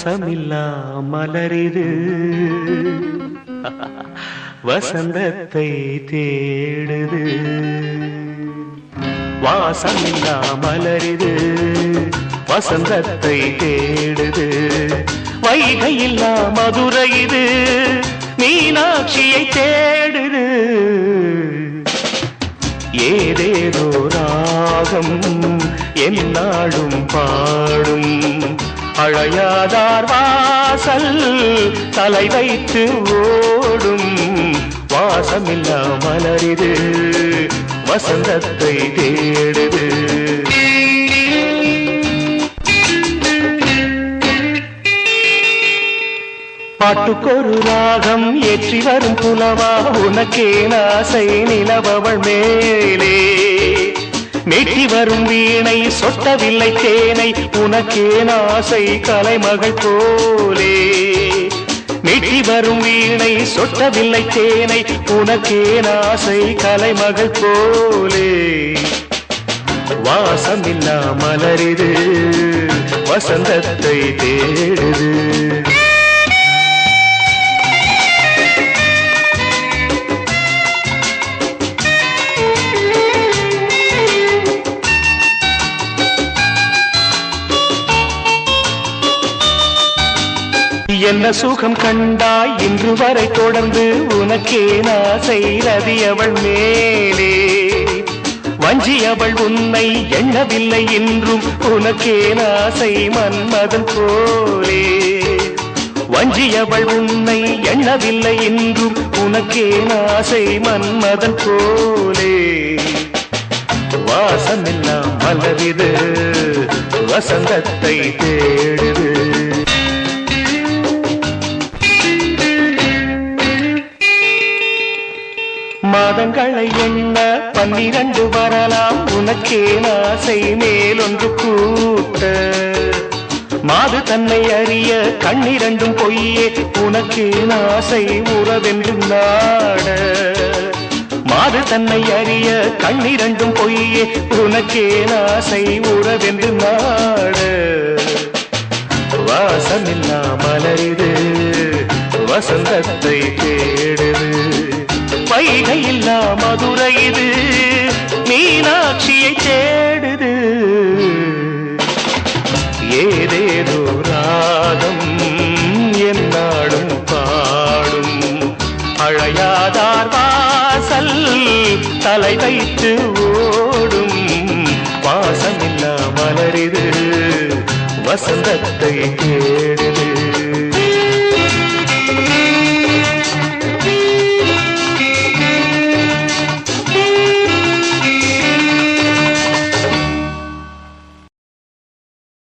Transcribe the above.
வாசமில்லா மலரிது வசந்தத்தை தேடுது. வாசமில்லா மலரிது வசந்தத்தை தேடுது. வைகையில்லா மதுரை இது மீனாட்சியை தேடுது. ஏதேதோ ராகம் என்னாடும் பாடும் அழையாதார் வாசல் தலை வைத்து ஓடும். வாசமில்லா மலரிது வசந்தத்தை தேடுது. பாட்டுக்கொரு ராகம் ஏற்றி வரும் புலவா உனக்கே ஆசை நிலவவள் மேலே. மீட்டி வரும் வீணை சொட்டவில்லை தேனை உனக்கே ஆசை கலைமகள் போலே. மீட்டி வரும் வீணை சொட்டவில்லை தேனை உனக்கே ஆசை கலைமகள் போலே. வாசமில்லா மலரிது வசந்தத்தை தேடுது. என்ன சுகம் கண்டாய் இன்று வரை தொடர்ந்து உனக்கே ஆசை ரதி அவள் மேலே. வஞ்சி அவள் உன்னை எண்ணவில்லை என்றும் உனக்கே ஆசை மன்மதன் போலே. வஞ்சி அவள் உன்னை எண்ணவில்லை என்றும் உனக்கே ஆசை மன்மதன் போலே. வாசமில்லா மலரிது வசந்தத்தை தேடுது. மாதங்களை எண்ண 12 வரலாம் உனக்கே ஆசை மேலொன்று கூட்ட. மாது தன்னை அறிய கண்ணிரண்டும் பொய்யே உனக்கே ஆசை உறவென்று நாட. மாது தன்னை அறிய கண்ணிரண்டும் பொய்யே உனக்கே ஆசை உறவென்று நாட. வாசமில்லா மலரிது வசந்தத்தை தேடுது. வைகையில்லா மதுரை இது மீனாட்சியை தேடுது. ஏதேதோ ராகம் என்னாடும் பாடும் அழையாதார் வாசல் தலை வைத்து ஓடும். வாசமில்லா மலரிது வசந்தத்தை